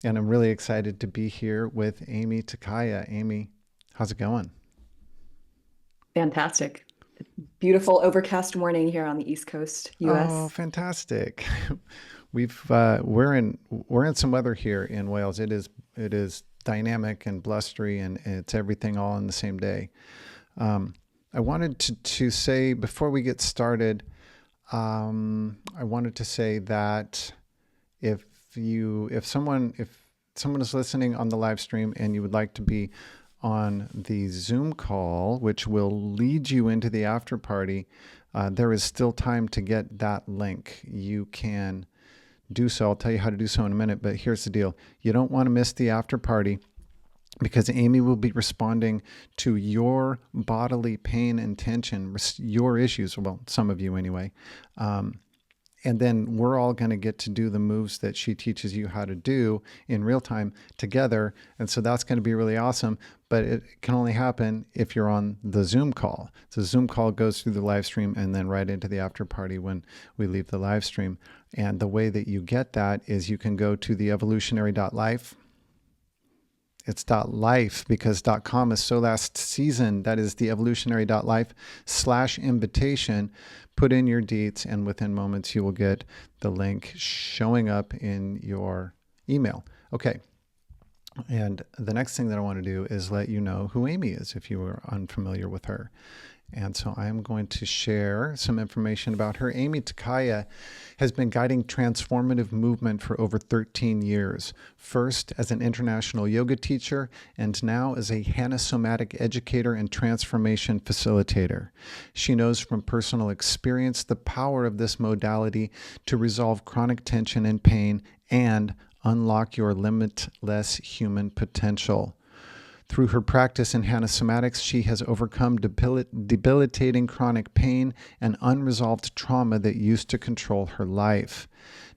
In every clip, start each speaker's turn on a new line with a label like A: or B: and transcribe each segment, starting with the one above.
A: And I'm really excited to be here with Aimee Takaya. Aimee, how's it going?
B: Fantastic. Beautiful overcast morning here on the East Coast,
A: Oh,
B: US.
A: fantastic. We're in some weather here in Wales. It is dynamic and blustery, and it's everything all in the same day. Um, I wanted to say before we get started, I wanted to say that if if someone is listening on the live stream and you would like to be on the Zoom call, which will lead you into the after party, there is still time to get that link. You can do so. I'll tell you how to do so in a minute, but here's the deal. You don't want to miss the after party because Aimee will be responding to your bodily pain and tension, your issues. Well, some of you anyway. And then we're all going to get to do the moves that she teaches you how to do in real time together. And so that's going to be really awesome. But it can only happen if you're on the Zoom call. So the Zoom call goes through the live stream and then right into the after party when we leave the live stream. And the way that you get that is you can go to the evolutionary.life. It's .life because .com is so last season. That is the evolutionary.life/invitation. Put in your deets, and within moments you will get the link showing up in your email. Okay. And the next thing that I want to do is let you know who Aimee is if you are unfamiliar with her. And so I am going to share some information about her. Aimee Takaya has been guiding transformative movement for over 13 years, first as an international yoga teacher, and now as a Hanna Somatic educator and transformation facilitator. She knows from personal experience the power of this modality to resolve chronic tension and pain and unlock your limitless human potential. Through her practice in Hanna Somatics, she has overcome debilitating chronic pain and unresolved trauma that used to control her life.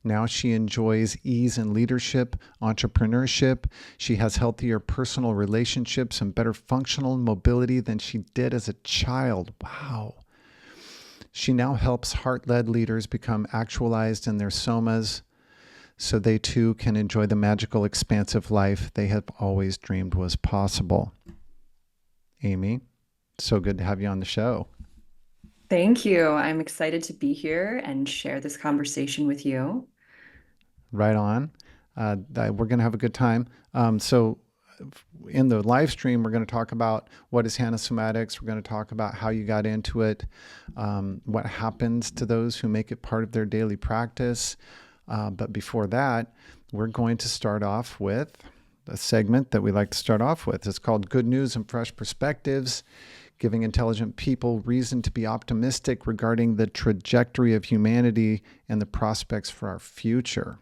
A: Now she enjoys ease in leadership, entrepreneurship. She has healthier personal relationships and better functional mobility than she did as a child. Wow. She now helps heart-led leaders become actualized in their somas so they too can enjoy the magical, expansive life they have always dreamed was possible. Aimee, so good to have you on the show.
B: Thank you. I'm excited to be here and share this conversation with you.
A: Right on. We're going to have a good time. So, in the live stream, we're going to talk about what is Hanna Somatics. We're going to talk about how you got into it, what happens to those who make it part of their daily practice. But before that, we're going to start off with a segment that we like to start off with. It's called Good News and Fresh Perspectives, giving intelligent people reason to be optimistic regarding the trajectory of humanity and the prospects for our future.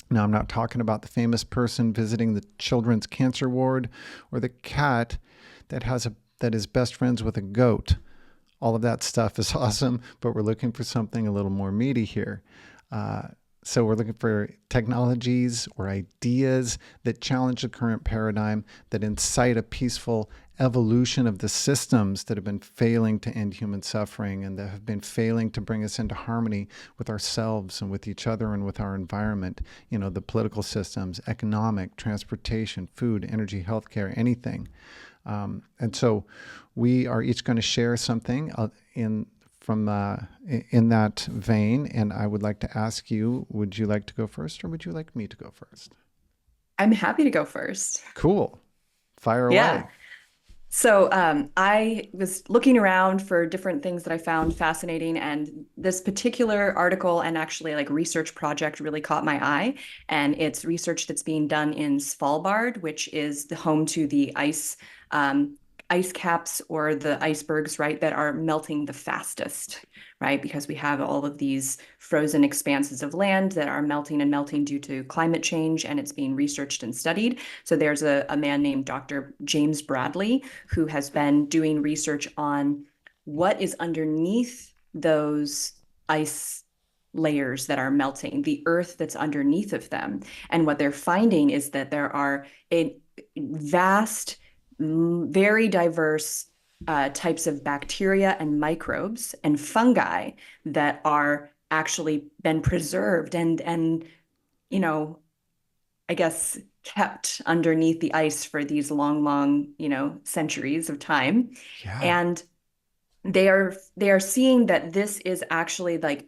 A: Now, I'm not talking about the famous person visiting the children's cancer ward or the cat that is best friends with a goat. All of that stuff is awesome, but we're looking for something a little more meaty here. So we're looking for technologies or ideas that challenge the current paradigm, that incite a peaceful evolution of the systems that have been failing to end human suffering and that have been failing to bring us into harmony with ourselves and with each other and with our environment. You know, the political systems, economic, transportation, food, energy, healthcare, anything. And so we are each going to share something in that vein, and I would like to ask you, would you like to go first or would you like me to go first?
B: I'm happy to go first.
A: Cool. Fire
B: Yeah.
A: away.
B: I was looking around for different things that I found fascinating, and this particular article and actually like research project really caught my eye. And it's research that's being done in Svalbard, which is the home to the ice caps or the icebergs, right, that are melting the fastest, right? Because we have all of these frozen expanses of land that are melting and melting due to climate change, and it's being researched and studied. So there's a man named Dr. James Bradley who has been doing research on what is underneath those ice layers that are melting, the earth that's underneath of them. And what they're finding is that there are a vast, very diverse types of bacteria and microbes and fungi that are actually been preserved and you know I guess, kept underneath the ice for these long, long, centuries of time.
A: Yeah.
B: And they are seeing that this is actually like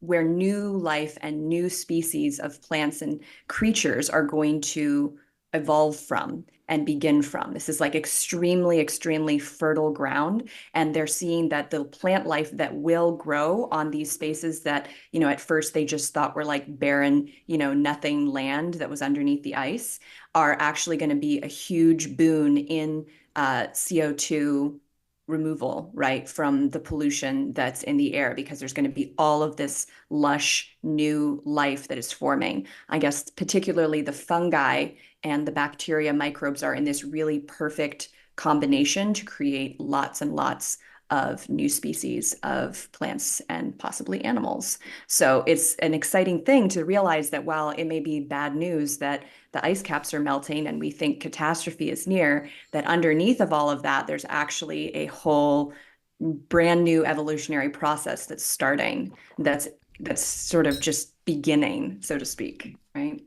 B: where new life and new species of plants and creatures are going to evolve from and begin from. This is like extremely, extremely fertile ground. And they're seeing that the plant life that will grow on these spaces that, at first they just thought were like barren, nothing land that was underneath the ice, are actually going to be a huge boon in CO2 removal, right, from the pollution that's in the air, because there's going to be all of this lush new life that is forming. I guess particularly the fungi and the bacteria microbes are in this really perfect combination to create lots and lots of new species of plants and possibly animals. So it's an exciting thing to realize that while it may be bad news that the ice caps are melting and we think catastrophe is near, that underneath of all of that, there's actually a whole brand new evolutionary process that's starting, that's sort of just beginning, so to speak, right?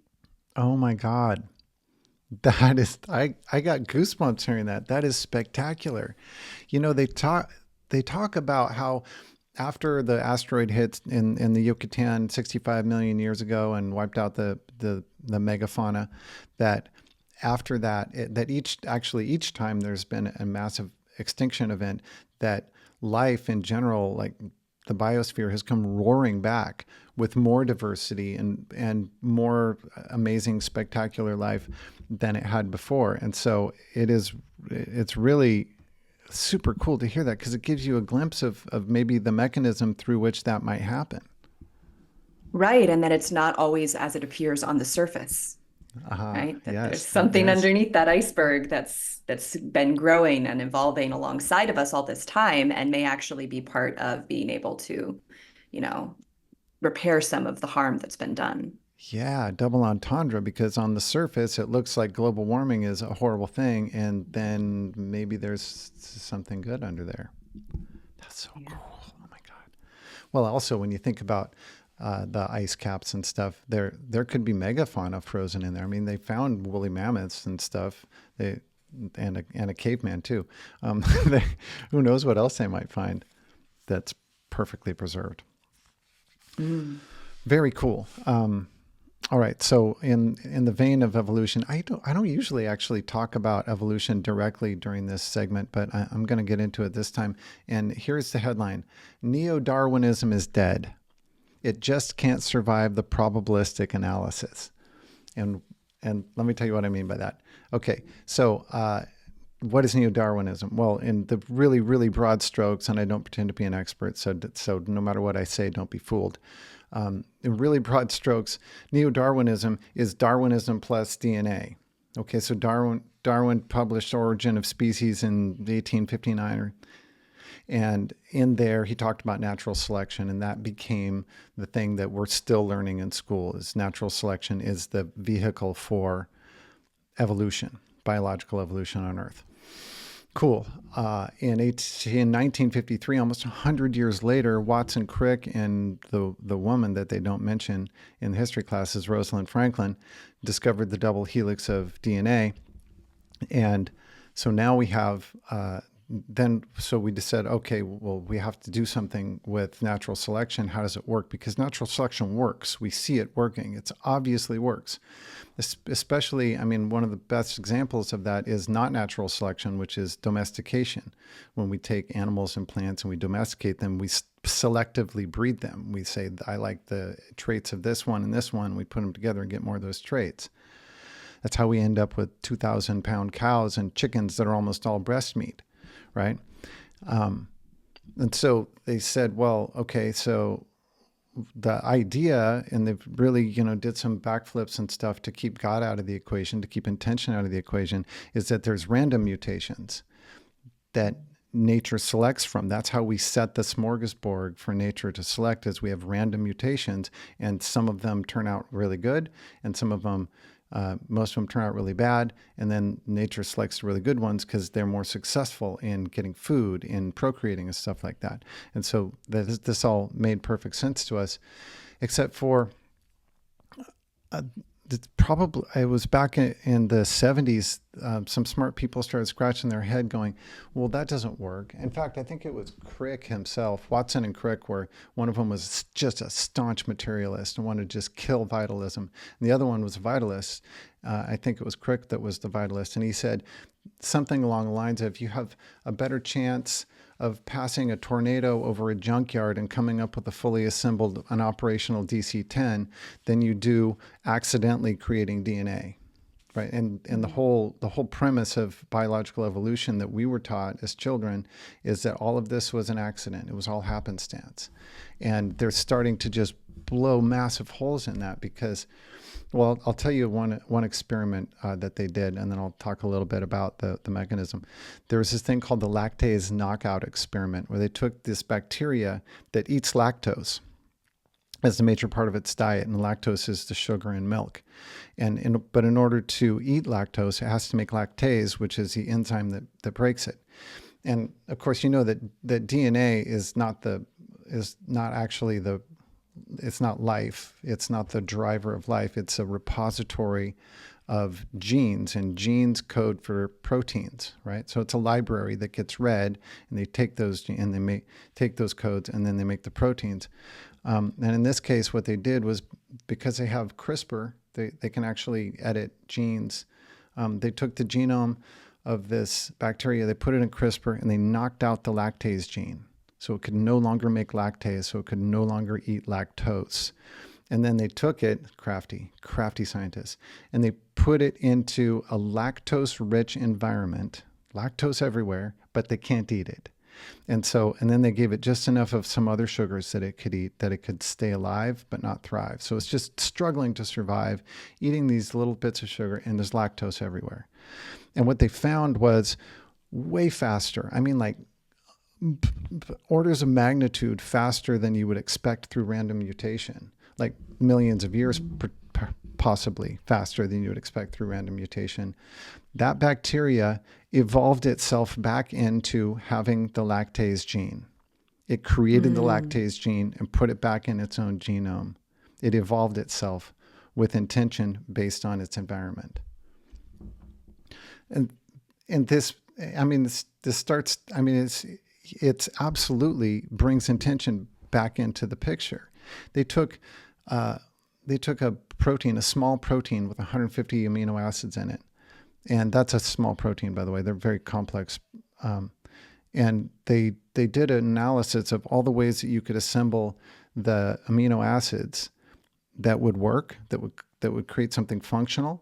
A: Oh my God. That is, I got goosebumps hearing that. That is spectacular. They talk about how after the asteroid hit in the Yucatan 65 million years ago and wiped out the megafauna, that after that, that each time there's been a massive extinction event, that life in general, like the biosphere, has come roaring back with more diversity and more amazing, spectacular life than it had before. And so it's really super cool to hear that, because it gives you a glimpse of maybe the mechanism through which that might happen.
B: Right. And that it's not always as it appears on the surface, right? That there's
A: Yes,
B: something
A: yes.
B: underneath that iceberg that's been growing and evolving alongside of us all this time and may actually be part of being able to, you know, repair some of the harm that's been done.
A: Yeah, double entendre, because on the surface it looks like global warming is a horrible thing, and then maybe there's something good under there. That's so
B: Yeah.
A: cool. Oh my God. Well, also when you think about the ice caps and stuff, there could be megafauna frozen in there. I mean, they found woolly mammoths and stuff. They and a caveman too. They, who knows what else they might find that's perfectly preserved.
B: Mm.
A: Very cool. All right. So in the vein of evolution, I don't usually actually talk about evolution directly during this segment, but I'm going to get into it this time. And here's the headline: Neo-Darwinism is dead. It just can't survive the probabilistic analysis. And and let me tell you what I mean by that. Okay. So what is neo-Darwinism? Well, in the really, really broad strokes, and I don't pretend to be an expert, so no matter what I say, don't be fooled. In really broad strokes, neo-Darwinism is Darwinism plus DNA. Okay, so Darwin published Origin of Species in 1859, and in there he talked about natural selection, and that became the thing that we're still learning in school. Is natural selection is the vehicle for evolution, biological evolution on Earth. Cool. In 1953, almost 100 years later, Watson Crick and the woman that they don't mention in the history classes, Rosalind Franklin, discovered the double helix of DNA. And so now we have, so we just said, okay, well, we have to do something with natural selection. How does it work? Because natural selection works. We see it working. It obviously works. Especially, I mean, one of the best examples of that is not natural selection, which is domestication. When we take animals and plants and we domesticate them, we selectively breed them. We say, I like the traits of this one and this one. We put them together and get more of those traits. That's how we end up with 2,000-pound cows and chickens that are almost all breast meat, right? And so they said, well, okay, so the idea, and they've really, did some backflips and stuff to keep God out of the equation, to keep intention out of the equation, is that there's random mutations that nature selects from. That's how we set the smorgasbord for nature to select, is we have random mutations, and some of them turn out really good, and some of them, most of them turn out really bad, and then nature selects the really good ones because they're more successful in getting food, in procreating and stuff like that. And so this all made perfect sense to us, except for it was back in the 70s. Some smart people started scratching their head going, well, that doesn't work. In fact, I think it was Crick himself, Watson and Crick, where one of them was just a staunch materialist and wanted to just kill vitalism. And the other one was a vitalist. I think it was Crick that was the vitalist. And he said something along the lines of, you have a better chance of passing a tornado over a junkyard and coming up with a fully assembled and operational DC-10 than you do accidentally creating DNA, right? And the whole premise of biological evolution that we were taught as children is that all of this was an accident. It was all happenstance. And they're starting to just blow massive holes in that because, well, I'll tell you one experiment that they did, and then I'll talk a little bit about the mechanism. There was this thing called the lactase knockout experiment, where they took this bacteria that eats lactose as the major part of its diet, and lactose is the sugar in milk. But in order to eat lactose, it has to make lactase, which is the enzyme that breaks it. And of course, you know that DNA is not actually it's not life. It's not the driver of life. It's a repository of genes, and genes code for proteins, right? So it's a library that gets read, and they take those take those codes, and then they make the proteins. And in this case, what they did was, because they have CRISPR, they can actually edit genes. They took the genome of this bacteria, they put it in CRISPR, and they knocked out the lactase gene. So it could no longer make lactase, so it could no longer eat lactose. And then they took it, crafty scientists, and they put it into a lactose-rich environment, lactose everywhere, but they can't eat it. And then they gave it just enough of some other sugars that it could eat, that it could stay alive but not thrive. So it's just struggling to survive, eating these little bits of sugar, and there's lactose everywhere. And what they found was way faster. I mean, like orders of magnitude faster than you would expect through random mutation, like millions of years possibly faster than you would expect through random mutation. That bacteria evolved itself back into having the lactase gene. It created the lactase gene and put it back in its own genome. It evolved itself with intention based on its environment. And this, I mean, this starts, I mean, it's absolutely brings intention back into the picture. They took a protein, a small protein with 150 amino acids in it. And that's a small protein, by the way. They're very complex. And they did an analysis of all the ways that you could assemble the amino acids that would work, that would create something functional,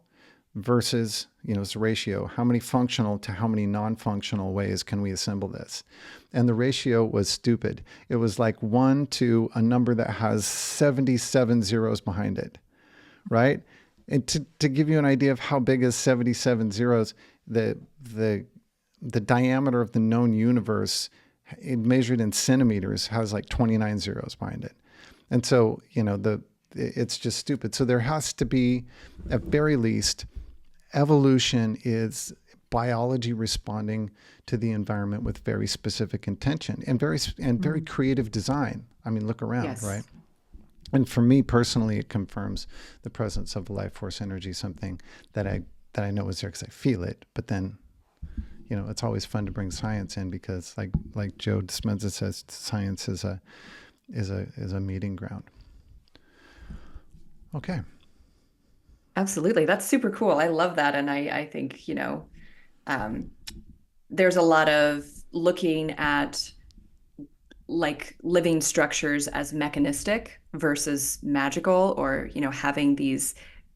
A: versus, it's a ratio. How many functional to how many non-functional ways can we assemble this? And the ratio was stupid. It was like 1 to a number that has 77 zeros behind it, right? And to give you an idea of how big is 77 zeros, the diameter of the known universe, it measured in centimeters, has like 29 zeros behind it. And so, it's just stupid. So there has to be, at very least, evolution is biology responding to the environment with very specific intention and very creative design. I mean, look around, yes. Right? And for me personally, it confirms the presence of life force energy, something that I know is there because I feel it. But then, it's always fun to bring science in because, like Joe Dispenza says, science is a meeting ground. Okay.
B: Absolutely. That's super cool. I love that. And I think, there's a lot of looking at like living structures as mechanistic versus magical, or, having these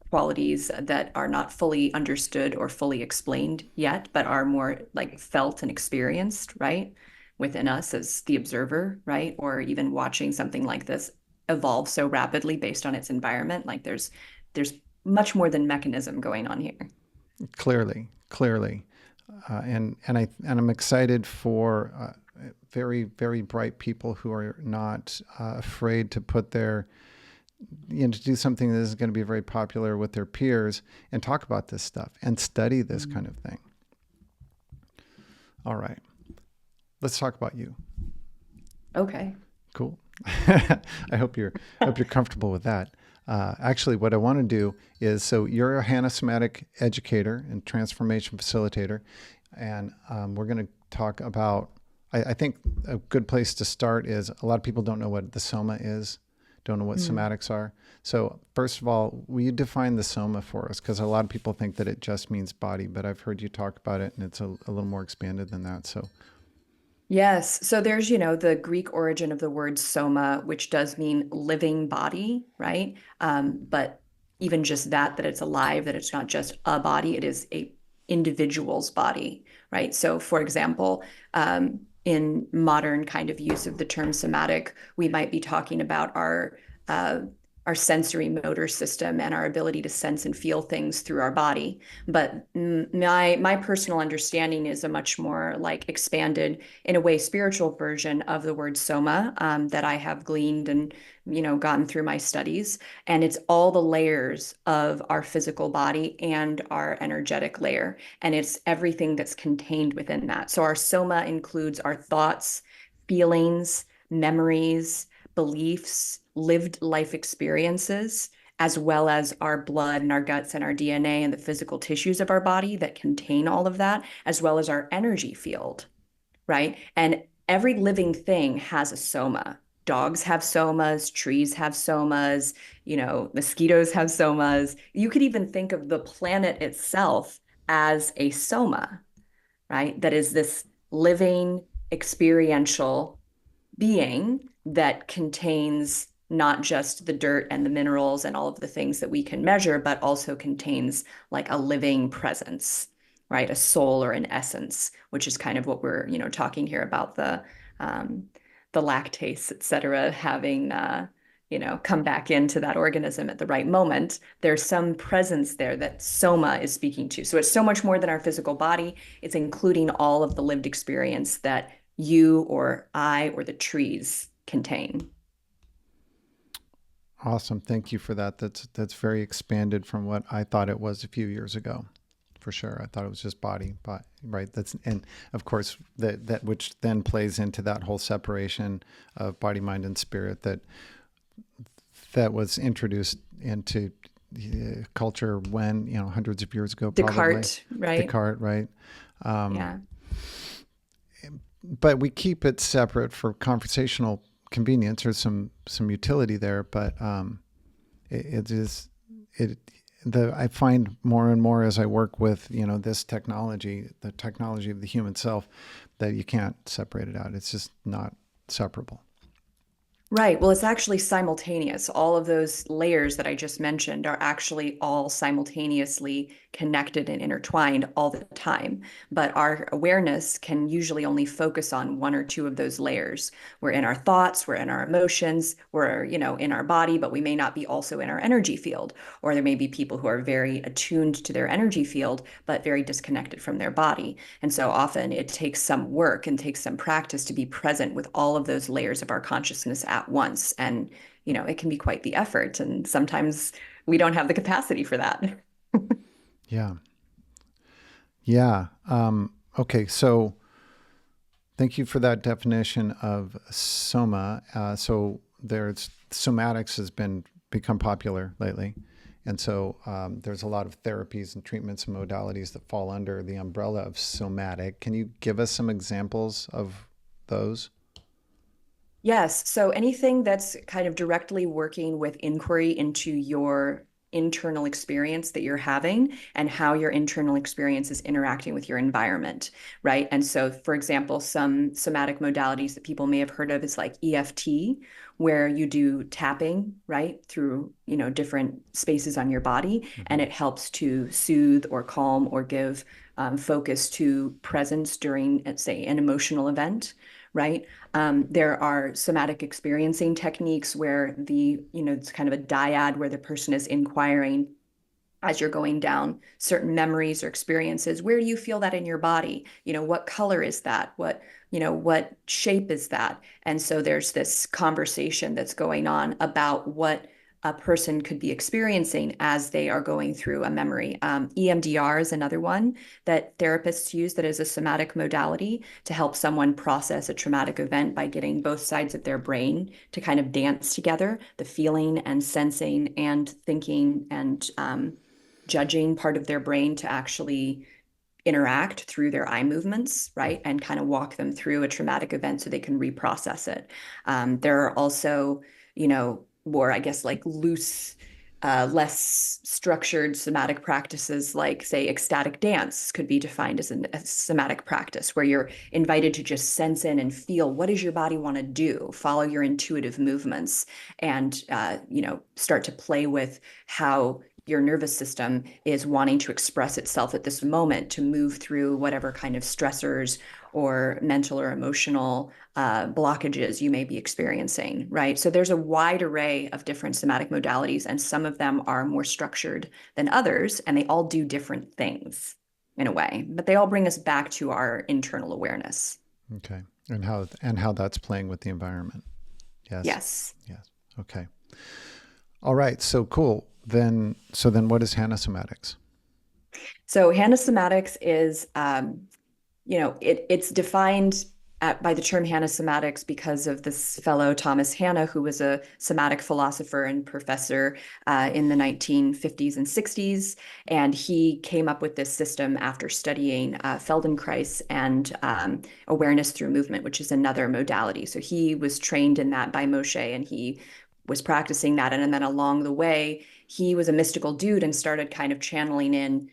B: qualities that are not fully understood or fully explained yet, but are more like felt and experienced, right, within us as the observer, right? Or even watching something like this evolve so rapidly based on its environment. Like there's much more than mechanism going on here.
A: Clearly. And I'm excited for very, very bright people who are not afraid to put to do something that is going to be very popular with their peers and talk about this stuff and study this kind of thing. All right. Let's talk about you.
B: Okay.
A: Cool. I hope you're comfortable with that. Actually, what I want to do is, so you're a Hanna Somatic educator and transformation facilitator, and we're going to talk about. I think a good place to start is a lot of people don't know what the soma is, don't know what
B: Mm.
A: somatics are. So first of all, will you define the soma for us? Because a lot of people think that it just means body, but I've heard you talk about it, and it's a little more expanded than that. So
B: Yes. So there's, the Greek origin of the word soma, which does mean living body, right? But even just that it's alive, that it's not just a body, it is a individual's body, right? So for example, in modern kind of use of the term somatic, we might be talking about uh, our sensory motor system and our ability to sense and feel things through our body. But my personal understanding is a much more like expanded, in a way, spiritual version of the word soma, that I have gleaned and gotten through my studies. And it's all the layers of our physical body and our energetic layer, and it's everything that's contained within that. So our soma includes our thoughts, feelings, memories, beliefs, lived life experiences, as well as our blood and our guts and our DNA and the physical tissues of our body that contain all of that, as well as our energy field, right? And every living thing has a soma. Dogs have somas, trees have somas, mosquitoes have somas. You could even think of the planet itself as a soma, right? That is this living, experiential being that contains not just the dirt and the minerals and all of the things that we can measure, but also contains like a living presence, right? A soul or an essence, which is kind of what we're, talking here about um, the lactase, et cetera, having, come back into that organism at the right moment. There's some presence there that soma is speaking to. So it's so much more than our physical body. It's including all of the lived experience that you or I or the trees contain.
A: awesome. Thank you for that. That's very expanded from what I thought it was a few years ago. For sure. I thought it was just body, but right. That's, and of course that which then plays into that whole separation of body, mind, and spirit that was introduced into culture when, hundreds of years ago, probably.
B: Descartes, right?
A: Descartes, right? Um,
B: Yeah.
A: but we keep it separate for conversational convenience. There's some utility there, but it is it I find more and more as I work with this technology, the technology of the human self, that you can't separate it out. It's just not separable.
B: Right. Well, it's actually simultaneous. All of those layers that I just mentioned are actually all simultaneously connected and intertwined all the time. But our awareness can usually only focus on one or two of those layers. We're in our thoughts, we're in our emotions, we're, in our body, but we may not be also in our energy field. Or there may be people who are very attuned to their energy field, but very disconnected from their body. And so often it takes some work and takes some practice to be present with all of those layers of our consciousness at once. And, it can be quite the effort. And sometimes we don't have the capacity for that.
A: Yeah. Yeah. Okay. So thank you for that definition of soma. So there's somatics has become popular lately. And so there's a lot of therapies and treatments and modalities that fall under the umbrella of somatic. Can you give us some examples of those?
B: Yes. So anything that's kind of directly working with inquiry into your internal experience that you're having and how your internal experience is interacting with your environment, right? And so, for example, some somatic modalities that people may have heard of is like EFT, where you do tapping, right, through, different spaces on your body, and
A: Mm-hmm.
B: it helps to soothe or calm or give focus to presence during, let's say, an emotional event, right? There are somatic experiencing techniques where it's kind of a dyad where the person is inquiring as you're going down certain memories or experiences. Where do you feel that in your body? What color is that? What shape is that? And so there's this conversation that's going on about what a person could be experiencing as they are going through a memory. EMDR is another one that therapists use that is a somatic modality to help someone process a traumatic event by getting both sides of their brain to kind of dance together, the feeling and sensing and thinking and judging part of their brain to actually interact through their eye movements, right? And kind of walk them through a traumatic event so they can reprocess it. There are also, more, I guess, like loose, less structured somatic practices, like, say, ecstatic dance could be defined as a somatic practice where you're invited to just sense in and feel what does your body want to do, follow your intuitive movements, and, start to play with how your nervous system is wanting to express itself at this moment to move through whatever kind of stressors or mental or emotional blockages you may be experiencing, right? So there's a wide array of different somatic modalities, and some of them are more structured than others, and they all do different things in a way, but they all bring us back to our internal awareness.
A: Okay. And how that's playing with the environment. Yes.
B: Yes.
A: Yes. Okay. All right. So cool. So then what is Hanna Somatics?
B: So Hanna Somatics is, it's defined by the term Hanna Somatics because of this fellow Thomas Hanna, who was a somatic philosopher and professor in the 1950s and 60s. And he came up with this system after studying Feldenkrais and awareness through movement, which is another modality. So he was trained in that by Moshe, and he was practicing that. And then along the way, he was a mystical dude and started kind of channeling in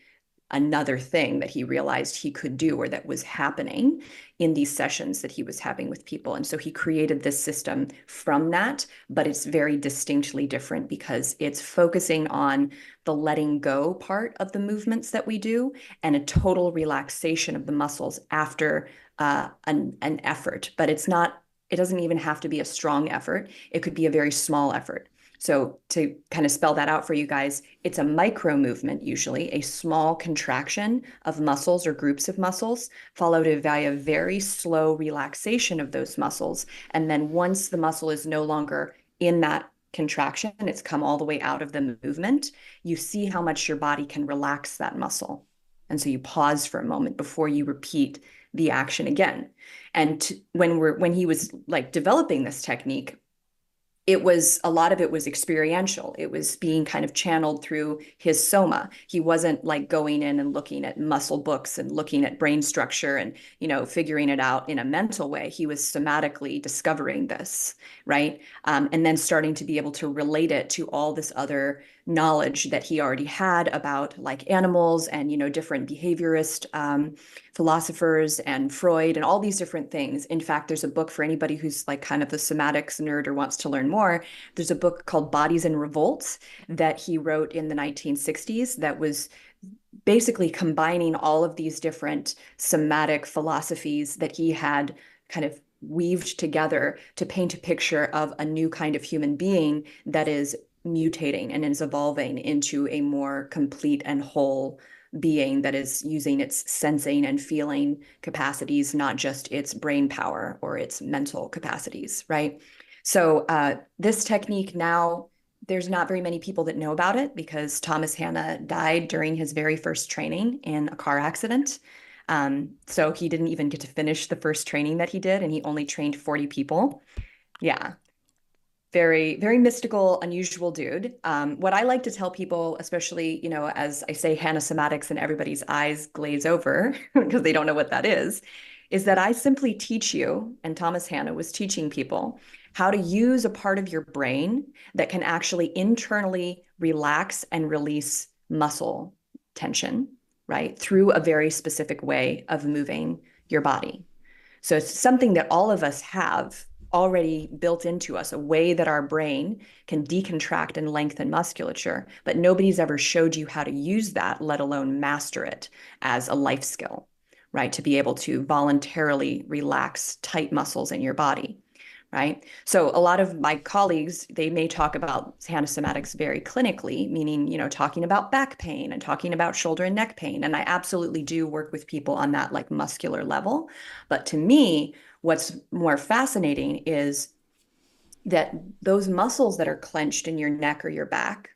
B: another thing that he realized he could do or that was happening in these sessions that he was having with people. And so he created this system from that, but it's very distinctly different because it's focusing on the letting go part of the movements that we do and a total relaxation of the muscles after an effort. But it doesn't even have to be a strong effort. It could be a very small effort. So to kind of spell that out for you guys, it's a micro movement, usually a small contraction of muscles or groups of muscles, followed by a very slow relaxation of those muscles. And then once the muscle is no longer in that contraction, it's come all the way out of the movement, you see how much your body can relax that muscle. And so you pause for a moment before you repeat the action again. And when he was like developing this technique, a lot of it was experiential. It was being kind of channeled through his soma. He wasn't like going in and looking at muscle books and looking at brain structure and, figuring it out in a mental way. He was somatically discovering this, right? And then starting to be able to relate it to all this other knowledge that he already had about like animals and, different behaviorist philosophers and Freud and all these different things. In fact, there's a book for anybody who's like kind of the somatics nerd or wants to learn more. There's a book called Bodies in Revolt that he wrote in the 1960s that was basically combining all of these different somatic philosophies that he had kind of weaved together to paint a picture of a new kind of human being that is mutating and is evolving into a more complete and whole being that is using its sensing and feeling capacities, not just its brain power or its mental capacities, right? So this technique now, there's not very many people that know about it because Thomas Hanna died during his very first training in a car accident. So he didn't even get to finish the first training that he did, and he only trained 40 people. Yeah, very, very mystical, unusual dude. What I like to tell people, especially, as I say Hanna Somatics and everybody's eyes glaze over because they don't know what that is that I simply teach you, and Thomas Hanna was teaching people how to use a part of your brain that can actually internally relax and release muscle tension, right? Through a very specific way of moving your body. So it's something that all of us have already built into us, a way that our brain can decontract and lengthen musculature, but nobody's ever showed you how to use that, let alone master it as a life skill, right? To be able to voluntarily relax tight muscles in your body, right? So a lot of my colleagues, they may talk about Hanna Somatics very clinically, meaning, talking about back pain and talking about shoulder and neck pain. And I absolutely do work with people on that like muscular level. But to me, what's more fascinating is that those muscles that are clenched in your neck or your back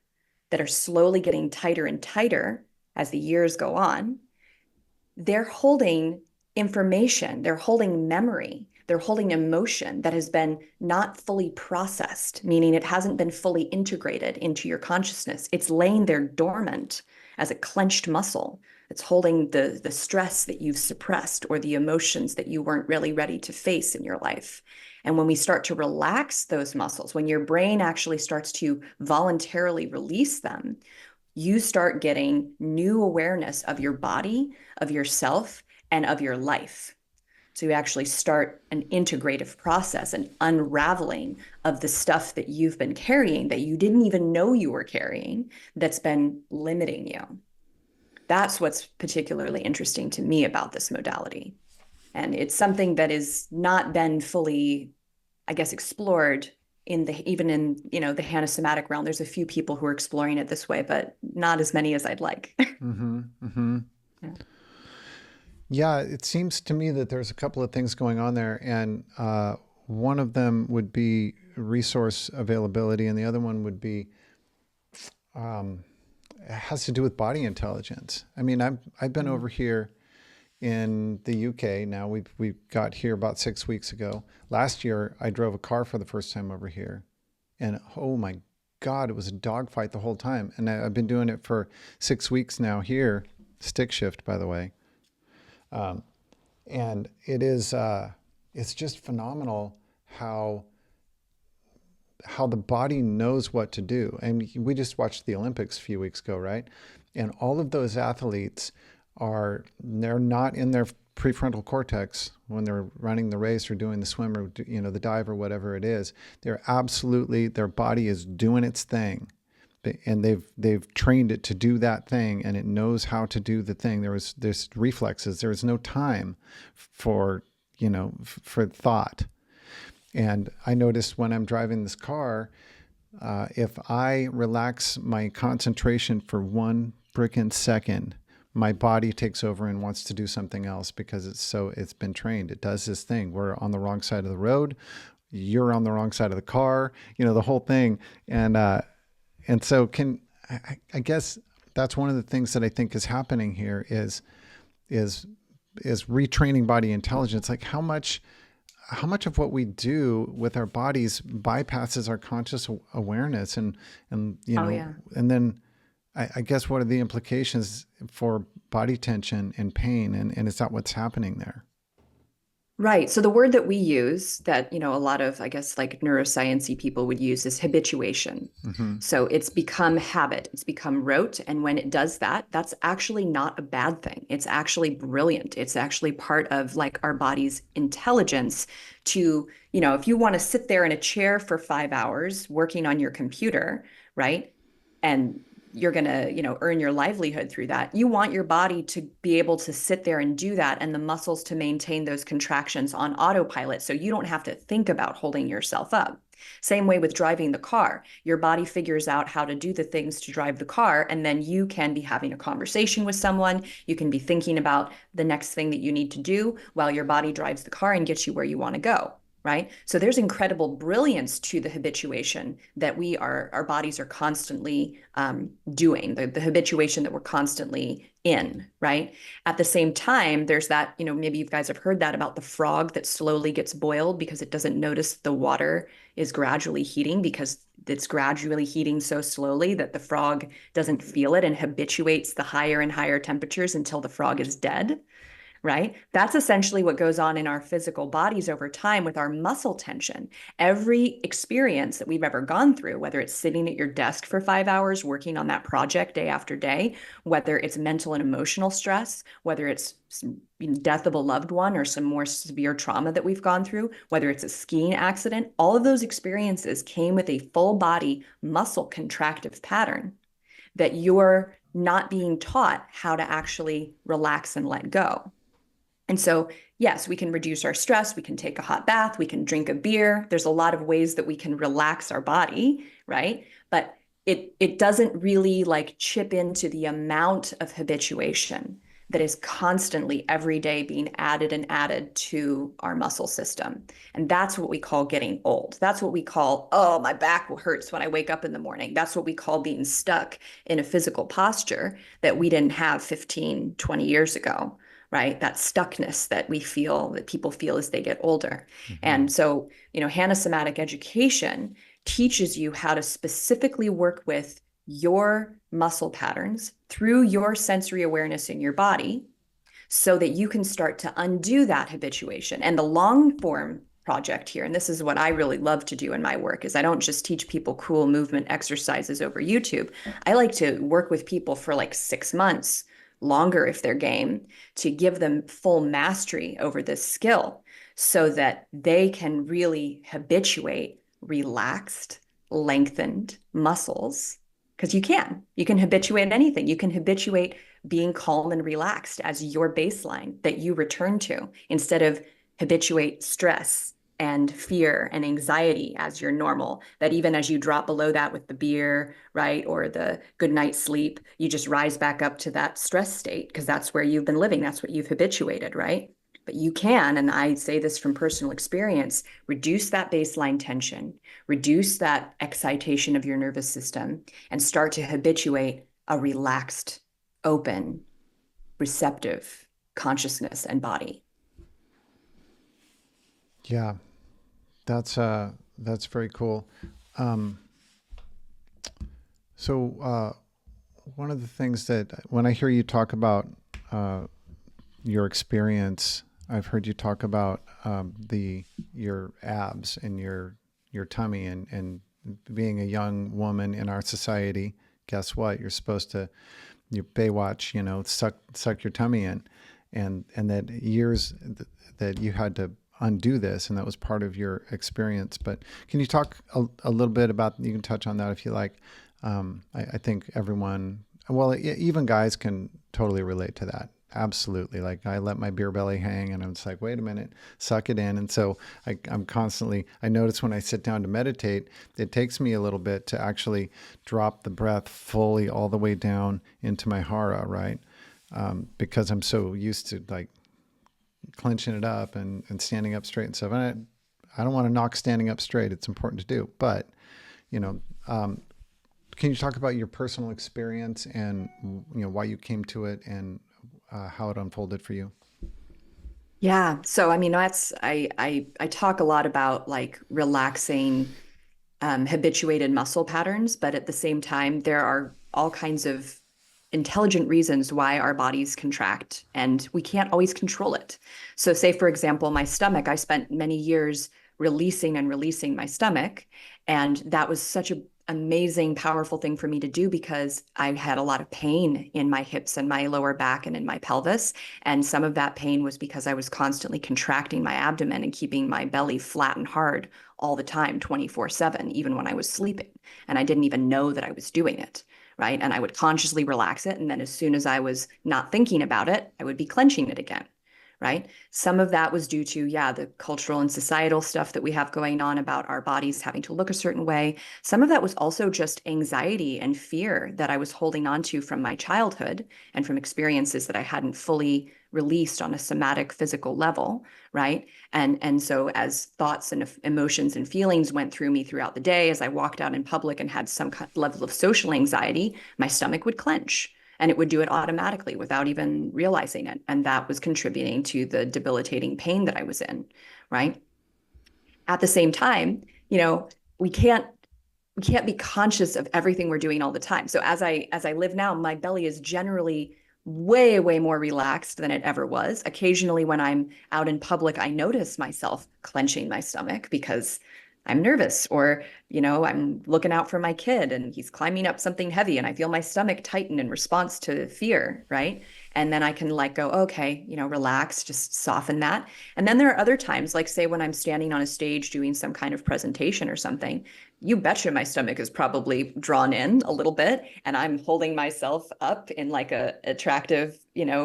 B: that are slowly getting tighter and tighter as the years go on, they're holding information, they're holding memory, they're holding emotion that has been not fully processed, meaning it hasn't been fully integrated into your consciousness. It's laying there dormant as a clenched muscle. It's holding the stress that you've suppressed or the emotions that you weren't really ready to face in your life. And when we start to relax those muscles, when your brain actually starts to voluntarily release them, you start getting new awareness of your body, of yourself, and of your life. So you actually start an integrative process, an unraveling of the stuff that you've been carrying that you didn't even know you were carrying that's been limiting you. That's what's particularly interesting to me about this modality. And it's something that is not been fully, I guess, explored in the even in the Hanna Somatic realm. There's a few people who are exploring it this way, but not as many as I'd like.
A: Mm-hmm. Mm-hmm.
B: Yeah.
A: Yeah, it seems to me that there's a couple of things going on there, and one of them would be resource availability, and the other one would be it has to do with body intelligence. I mean, I've been over here in the UK now. We got here about 6 weeks ago. Last year, I drove a car for the first time over here, and oh my God, it was a dogfight the whole time. And I've been doing it for 6 weeks now here, stick shift, by the way. And it's just phenomenal how the body knows what to do. And we just watched the Olympics a few weeks ago, right? And all of those athletes they're not in their prefrontal cortex when they're running the race or doing the swim or the dive or whatever it is. Their body is doing its thing, and they've trained it to do that thing, and it knows how to do the thing. There's reflexes. There is no time for for thought. And I noticed when I'm driving this car, if I relax my concentration for 1 freaking second, my body takes over and wants to do something else because it's been trained. It does this thing. We're on the wrong side of the road. You're on the wrong side of the car, the whole thing. And so I guess that's one of the things that I think is happening here is retraining body intelligence. Like how much of what we do with our bodies bypasses our conscious awareness, and
B: Oh yeah.
A: and then I guess what are the implications for body tension and pain, and is that what's happening there?
B: Right. So the word that we use that, a lot of, I guess, like neuroscience-y people would use is habituation.
A: Mm-hmm.
B: So it's become habit, it's become rote. And when it does that, that's actually not a bad thing. It's actually brilliant. It's actually part of like our body's intelligence to, if you want to sit there in a chair for 5 hours working on your computer, right? And you're going to, earn your livelihood through that. You want your body to be able to sit there and do that and the muscles to maintain those contractions on autopilot so you don't have to think about holding yourself up. Same way with driving the car. Your body figures out how to do the things to drive the car, and then you can be having a conversation with someone. You can be thinking about the next thing that you need to do while your body drives the car and gets you where you want to go. Right. So there's incredible brilliance to the habituation that our bodies are constantly doing, the habituation that we're constantly in. Right. At the same time, there's that, maybe you guys have heard that about the frog that slowly gets boiled because it doesn't notice the water is gradually heating because it's gradually heating so slowly that the frog doesn't feel it and habituates the higher and higher temperatures until the frog is dead. Right? That's essentially what goes on in our physical bodies over time with our muscle tension. Every experience that we've ever gone through, whether it's sitting at your desk for 5 hours working on that project day after day, whether it's mental and emotional stress, whether it's death of a loved one or some more severe trauma that we've gone through, whether it's a skiing accident, all of those experiences came with a full body muscle contractive pattern that you're not being taught how to actually relax and let go. And so, yes, we can reduce our stress. We can take a hot bath. We can drink a beer. There's a lot of ways that we can relax our body, right? But it doesn't really like chip into the amount of habituation that is constantly every day being added and added to our muscle system. And that's what we call getting old. That's what we call, oh, my back hurts when I wake up in the morning. That's what we call being stuck in a physical posture that we didn't have 15, 20 years ago, right? That stuckness that we feel, that people feel as they get older.
A: Mm-hmm.
B: And so, Hanna Somatic education teaches you how to specifically work with your muscle patterns through your sensory awareness in your body so that you can start to undo that habituation. And the long form project here, and this is what I really love to do in my work, is I don't just teach people cool movement exercises over YouTube. I like to work with people for like 6 months, longer if they're game, to give them full mastery over this skill so that they can really habituate relaxed, lengthened muscles. Because you can habituate anything. You can habituate being calm and relaxed as your baseline that you return to instead of habituate stress and fear and anxiety as your normal, that even as you drop below that with the beer, right, or the good night's sleep, you just rise back up to that stress state because that's where you've been living. That's what you've habituated, right? But you can, and I say this from personal experience, reduce that baseline tension, reduce that excitation of your nervous system, and start to habituate a relaxed, open, receptive consciousness and body.
A: Yeah, that's very cool. Um, so one of the things that when I hear you talk about uh, your experience, I've heard you talk about the your abs and your tummy and being a young woman in our society. Guess what? You're supposed to you Baywatch, suck your tummy in, and that that you had to undo this, and that was part of your experience. But can you talk a little bit about? You can touch on that if you like. I think everyone, well, even guys can totally relate to that. Absolutely. Like I let my beer belly hang and I'm just like, wait a minute, suck it in. And so I'm constantly, I notice when I sit down to meditate, it takes me a little bit to actually drop the breath fully all the way down into my hara, right? Because I'm so used to like clenching it up and standing up straight and stuff. And I don't want to knock standing up straight. It's important to do, but you know, can you talk about your personal experience and why you came to it and how it unfolded for you?
B: Yeah. So I mean, I talk a lot about like relaxing habituated muscle patterns, but at the same time, there are all kinds of intelligent reasons why our bodies contract, and we can't always control it. So, say, for example, my stomach, I spent many years releasing and releasing my stomach, and that was such an amazing, powerful thing for me to do because I had a lot of pain in my hips and my lower back and in my pelvis. And some of that pain was because I was constantly contracting my abdomen and keeping my belly flat and hard all the time, 24/7, even when I was sleeping. And I didn't even know that I was doing it, right? And I would consciously relax it. And then as soon as I was not thinking about it, I would be clenching it again, right? Some of that was due to, yeah, the cultural and societal stuff that we have going on about our bodies having to look a certain way. Some of that was also just anxiety and fear that I was holding on to from my childhood and from experiences that I hadn't fully released on a somatic physical level, right? And so as thoughts and emotions and feelings went through me throughout the day, as I walked out in public and had some level of social anxiety, my stomach would clench and it would do it automatically without even realizing it. And that was contributing to the debilitating pain that I was in, right? At the same time, you know, we can't we can't be conscious of everything we're doing all the time. So as I live now, my belly is generally way more relaxed than it ever was. Occasionally when I'm out in public, I notice myself clenching my stomach because I'm nervous, or I'm looking out for my kid and he's climbing up something heavy and I feel my stomach tighten in response to fear, right? And then I can like go, okay, relax, just soften that. And then there are other times, like say when I'm standing on a stage doing some kind of presentation or something, you betcha my stomach is probably drawn in a little bit and I'm holding myself up in like a attractive,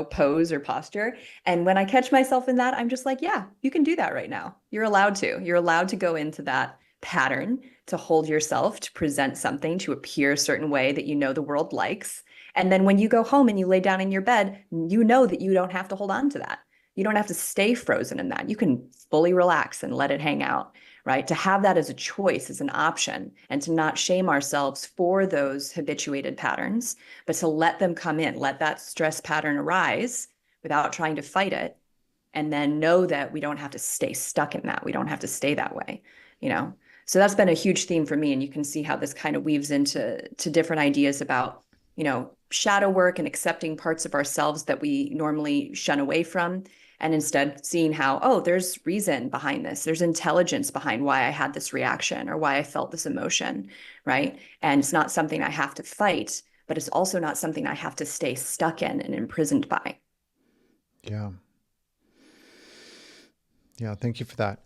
B: pose or posture. And when I catch myself in that, I'm just like, yeah, you can do that right now. You're allowed to. You're allowed to go into that pattern, to hold yourself, to present something, to appear a certain way that the world likes. And then when you go home and you lay down in your bed, you know that you don't have to hold on to that. You don't have to stay frozen in that. You can fully relax and let it hang out, right? To have that as a choice, as an option, and to not shame ourselves for those habituated patterns, but to let them come in, let that stress pattern arise without trying to fight it, and then know that we don't have to stay stuck in that. We don't have to stay that way, you know? So that's been a huge theme for me. And you can see how this kind of weaves into different ideas about, shadow work and accepting parts of ourselves that we normally shun away from. And instead seeing how, oh, there's reason behind this. There's intelligence behind why I had this reaction or why I felt this emotion, right? And it's not something I have to fight, but it's also not something I have to stay stuck in and imprisoned by.
A: Yeah. Yeah. Thank you for that.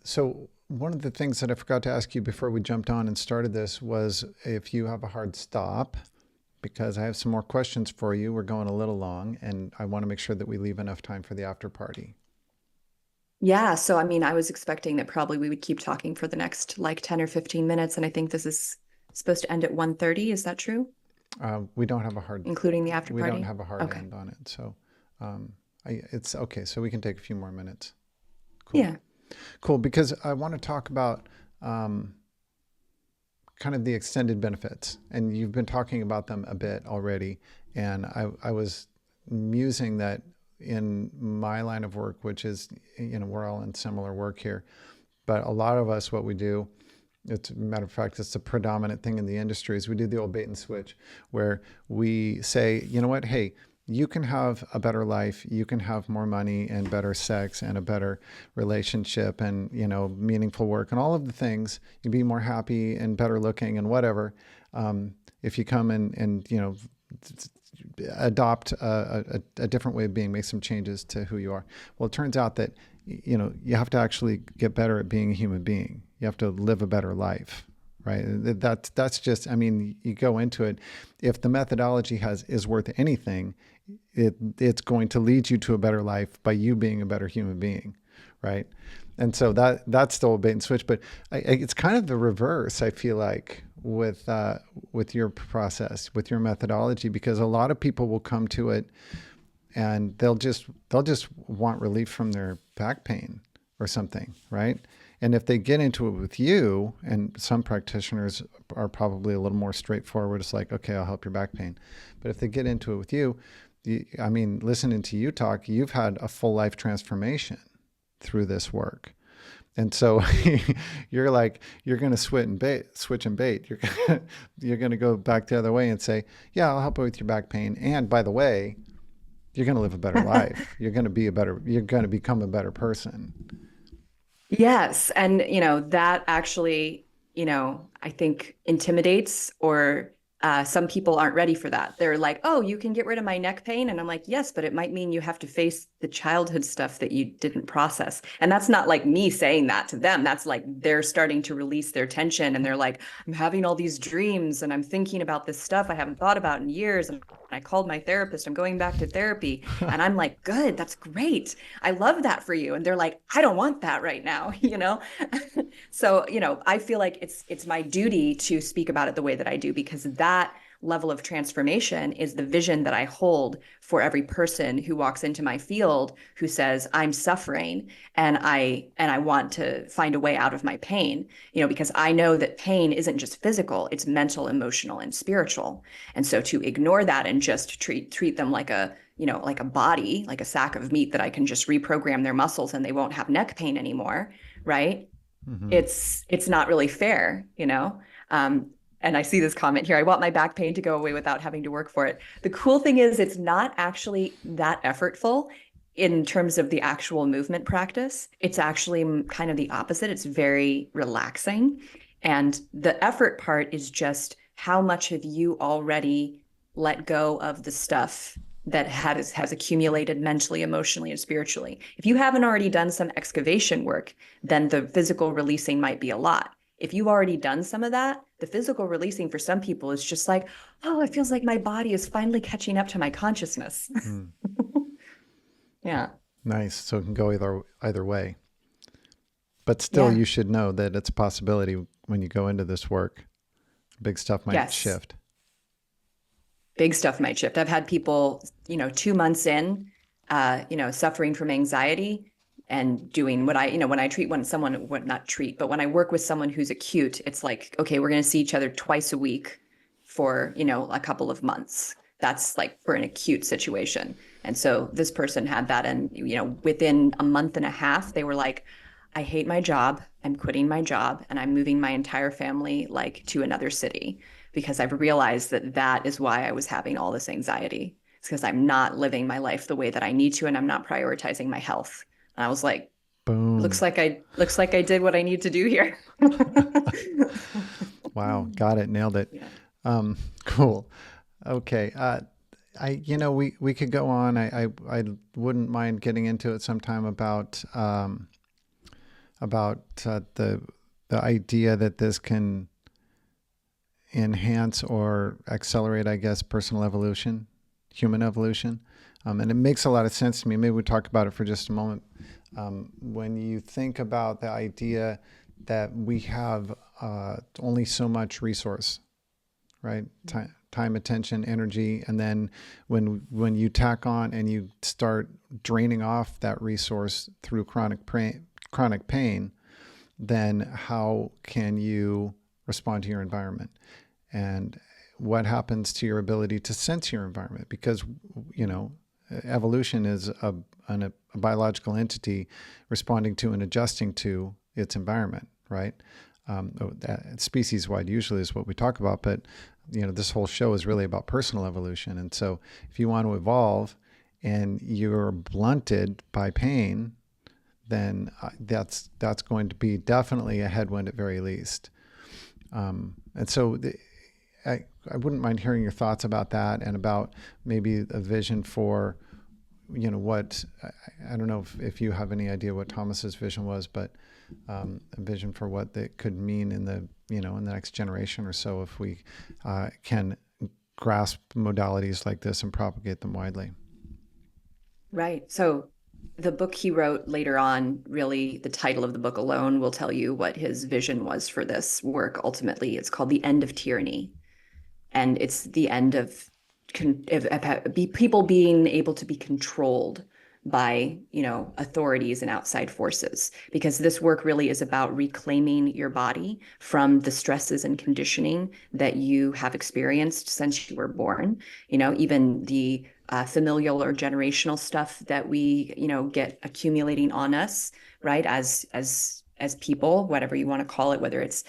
A: So one of the things that I forgot to ask you before we jumped on and started this was if you have a hard stop, because I have some more questions for you. We're going a little long, and I want to make sure that we leave enough time for the after party.
B: Yeah, so I mean, I was expecting that probably we would keep talking for the next like 10 or 15 minutes, and I think this is supposed to end at 1:30. Is that true?
A: We don't have a hard,
B: Including the after
A: we don't
B: party?
A: have a hard
B: Okay.
A: end on it. So it's okay. So we can take a few more minutes. Cool.
B: Yeah.
A: Cool. Because I want to talk about kind of the extended benefits, and you've been talking about them a bit already. And I was musing that in my line of work, which is, we're all in similar work here, but a lot of us, what we do, it's a matter of fact, it's a predominant thing in the industry, is we do the old bait and switch, where we say, you know what, hey, you can have a better life, you can have more money and better sex and a better relationship and, meaningful work and all of the things. You'd be more happy and better looking and whatever. If you come and adopt a different way of being, make some changes to who you are. Well, it turns out that, you have to actually get better at being a human being. You have to live a better life, right? That's just, I mean, you go into it. If the methodology is worth anything, it's going to lead you to a better life by you being a better human being, right? And so that's the old bait and switch. But it's kind of the reverse, I feel like, with your process, with your methodology, because a lot of people will come to it and they'll just want relief from their back pain or something, right? And if they get into it with you, and some practitioners are probably a little more straightforward, it's like, okay, I'll help your back pain. But if they get into it with you, I mean, listening to you talk, you've had a full life transformation through this work. And so you're going to switch and bait. You're going to go back the other way and say, yeah, I'll help you with your back pain. And by the way, you're going to live a better life. You're going to become a better person.
B: Yes. And, that actually, I think intimidates or some people aren't ready for that. They're like, oh, you can get rid of my neck pain. And I'm like, yes, but it might mean you have to face the childhood stuff that you didn't process. And that's not like me saying that to them. That's like they're starting to release their tension. And they're like, I'm having all these dreams and I'm thinking about this stuff I haven't thought about in years. And I called my therapist. I'm going back to therapy. And I'm like, good, that's great. I love that for you. And they're like, I don't want that right now, So, I feel like it's my duty to speak about it the way that I do, because that level of transformation is the vision that I hold for every person who walks into my field who says, I'm suffering and I want to find a way out of my pain, because I know that pain isn't just physical, it's mental, emotional, and spiritual. And so to ignore that and just treat them like like a body, like a sack of meat that I can just reprogram their muscles and they won't have neck pain anymore, right?
A: Mm-hmm.
B: It's not really fair. And I see this comment here. I want my back pain to go away without having to work for it. The cool thing is it's not actually that effortful in terms of the actual movement practice. It's actually kind of the opposite. It's very relaxing. And the effort part is just how much have you already let go of the stuff that has accumulated mentally, emotionally, and spiritually. If you haven't already done some excavation work, then the physical releasing might be a lot. If you've already done some of that, the physical releasing for some people is just like, oh, it feels like my body is finally catching up to my consciousness.
A: Mm.
B: Yeah.
A: Nice. So it can go either way. But still,
B: Yeah.
A: you should know that it's a possibility when you go into this work. Big stuff might
B: Yes.
A: shift.
B: Big stuff might shift. I've had people, 2 months in, suffering from anxiety and doing what when I treat someone, what not treat, but when I work with someone who's acute, it's like, okay, we're going to see each other twice a week for, a couple of months. That's like for an acute situation. And so this person had that. And, within a month and a half, they were like, I hate my job. I'm quitting my job and I'm moving my entire family like to another city because I've realized that that is why I was having all this anxiety. It's because I'm not living my life the way that I need to, and I'm not prioritizing my health. And I was like,
A: Boom.
B: looks like I did what I need to do here.
A: Wow. Got it. Nailed it.
B: Yeah.
A: Cool. Okay. We could go on. I wouldn't mind getting into it sometime about the idea that this can enhance or accelerate, I guess, personal evolution, human evolution. And it makes a lot of sense to me. Maybe we talk about it for just a moment. When you think about the idea that we have only so much resource, right? Time, attention, energy, and then when you tack on and you start draining off that resource through chronic pain, then how can you respond to your environment? And what happens to your ability to sense your environment? Because, evolution is a biological entity responding to and adjusting to its environment, right? Species-wide usually is what we talk about, but this whole show is really about personal evolution. And so if you want to evolve and you're blunted by pain, then that's going to be definitely a headwind at very least. And so I wouldn't mind hearing your thoughts about that and about maybe a vision for, what, I don't know if you have any idea what Thomas's vision was, but a vision for what that could mean in the next generation or so if we can grasp modalities like this and propagate them widely.
B: Right. So the book he wrote later on, really, the title of the book alone will tell you what his vision was for this work. Ultimately, it's called The End of Tyranny. And it's the end of people being able to be controlled by authorities and outside forces, because this work really is about reclaiming your body from the stresses and conditioning that you have experienced since you were born. Even the familial or generational stuff that we get accumulating on us, right, as people, whatever you want to call it, whether it's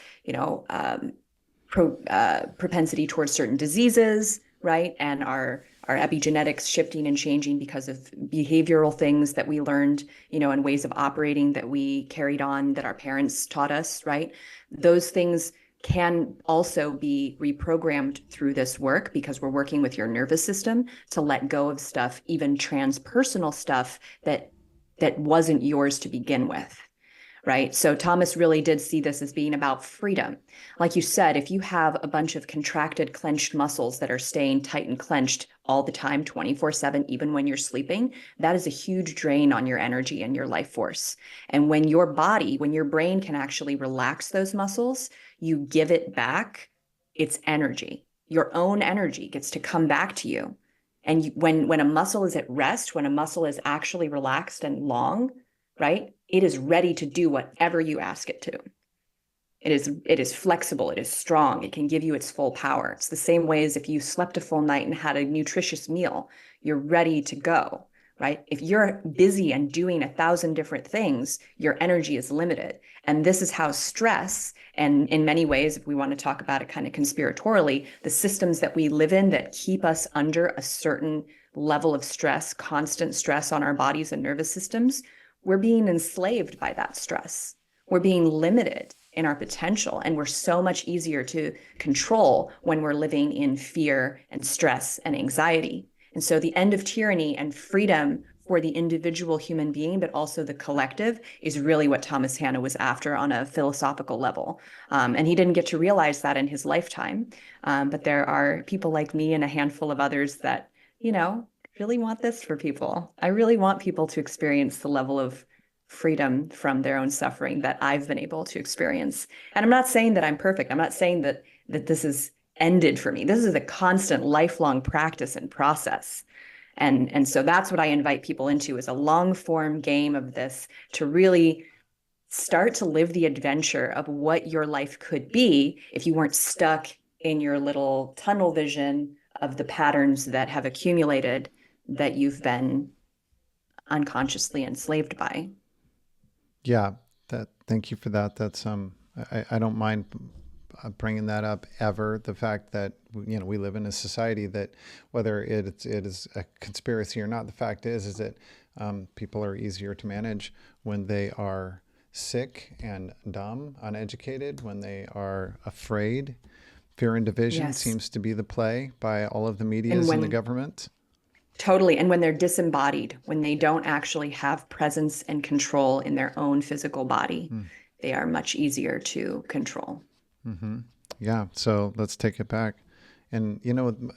B: propensity towards certain diseases, right? And our epigenetics shifting and changing because of behavioral things that we learned, and ways of operating that we carried on that our parents taught us, right? Those things can also be reprogrammed through this work because we're working with your nervous system to let go of stuff, even transpersonal stuff that wasn't yours to begin with. Right. So Thomas really did see this as being about freedom. Like you said, if you have a bunch of contracted, clenched muscles that are staying tight and clenched all the time, 24/7, even when you're sleeping, that is a huge drain on your energy and your life force. And when your brain can actually relax those muscles, you give it back its energy. Your own energy gets to come back to you. And when a muscle is at rest, when a muscle is actually relaxed and long, right? It is ready to do whatever you ask it to. It is flexible, it is strong, it can give you its full power. It's the same way as if you slept a full night and had a nutritious meal, you're ready to go, right? If you're busy and doing 1,000 different things, your energy is limited. And this is how stress, and in many ways, if we want to talk about it kind of conspiratorially, the systems that we live in that keep us under a certain level of stress, constant stress on our bodies and nervous systems, we're being enslaved by that stress. We're being limited in our potential, and we're so much easier to control when we're living in fear and stress and anxiety. And so the end of tyranny and freedom for the individual human being, but also the collective, is really what Thomas Hanna was after on a philosophical level. And he didn't get to realize that in his lifetime. But there are people like me and a handful of others that, really want this for people. I really want people to experience the level of freedom from their own suffering that I've been able to experience. And I'm not saying that I'm perfect. I'm not saying that this is ended for me. This is a constant lifelong practice and process. And so that's what I invite people into, is a long form game of this, to really start to live the adventure of what your life could be if you weren't stuck in your little tunnel vision of the patterns that have accumulated, that you've been unconsciously enslaved by.
A: Yeah, thank you for that. That's I don't mind bringing that up ever. The fact that we live in a society that, whether it is a conspiracy or not, the fact is that people are easier to manage when they are sick and dumb, uneducated, when they are afraid. Fear and division
B: Yes.
A: seems to be the play by all of the
B: And
A: medias and the
B: when
A: government.
B: Totally. And when they're disembodied, when they don't actually have presence and control in their own physical body,
A: Mm.
B: they are much easier to control.
A: Mm-hmm. Yeah. So let's take it back. And,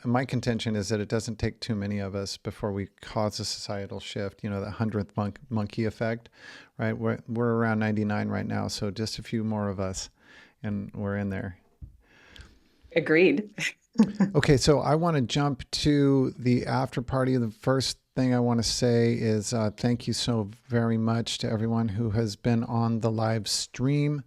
A: my contention is that it doesn't take too many of us before we cause a societal shift, the 100th monkey effect, right? We're around 99 right now. So just a few more of us and we're in there.
B: Agreed.
A: Okay. So I want to jump to the after party. The first thing I want to say is thank you so very much to everyone who has been on the live stream.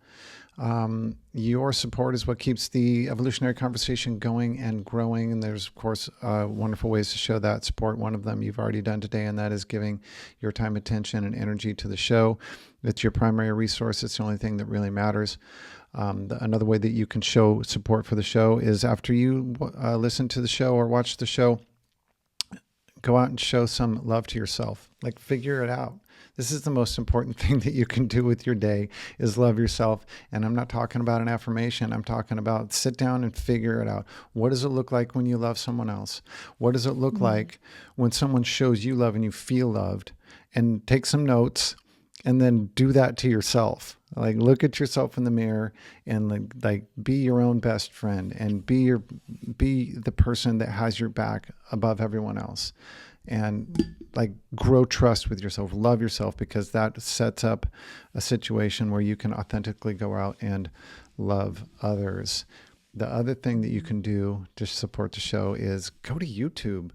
A: Your support is what keeps the evolutionary conversation going and growing. And there's, of course, wonderful ways to show that support. One of them you've already done today, and that is giving your time, attention, and energy to the show. It's your primary resource. It's the only thing that really matters. Another way that you can show support for the show is after you listen to the show or watch the show, go out and show some love to yourself. Like, figure it out. This is the most important thing that you can do with your day, is love yourself. And I'm not talking about an affirmation. I'm talking about sit down and figure it out. What does it look like when you love someone else? What does it look like when someone shows you love and you feel loved? And take some notes and then do that to yourself. Like, look at yourself in the mirror and like be your own best friend and be the person that has your back above everyone else. And like, grow trust with yourself, love yourself, because that sets up a situation where you can authentically go out and love others. The other thing that you can do to support the show is go to YouTube.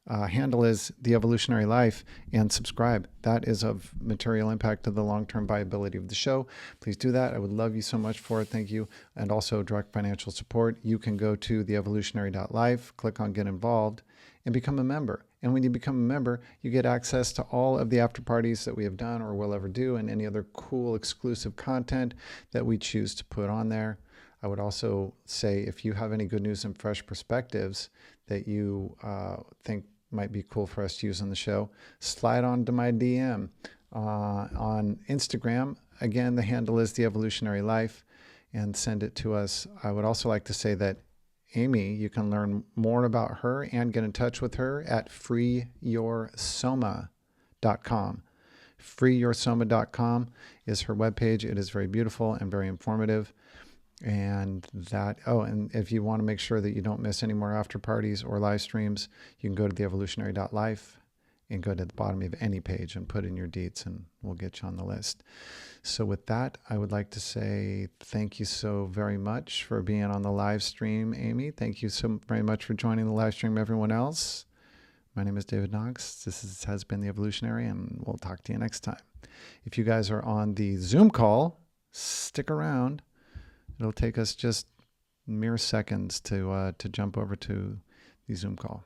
A: Handle is The Evolutionary Life, and subscribe. That is of material impact to the long-term viability of the show. Please do that. I would love you so much for it. Thank you. And also direct financial support. You can go to theevolutionary.life, click on Get Involved, and become a member. And when you become a member, you get access to all of the after parties that we have done or will ever do, and any other cool exclusive content that we choose to put on there. I would also say, if you have any good news and fresh perspectives that you think might be cool for us to use on the show, slide onto my DM on Instagram. Again, the handle is The Evolutionary Life, and send it to us. I would also like to say that Aimee, you can learn more about her and get in touch with her at freeyoursoma.com. freeyoursoma.com is her webpage. It is very beautiful and very informative. And if you want to make sure that you don't miss any more after parties or live streams, you can go to theevolutionary.life and go to the bottom of any page and put in your deets, and we'll get you on the list. So with that, I would like to say thank you so very much for being on the live stream, Aimee. Thank you so very much for joining the live stream, everyone else. My name is David Knox. This has been The Evolutionary, and we'll talk to you next time. If you guys are on the Zoom call, stick around. It'll take us just mere seconds to jump over to the Zoom call.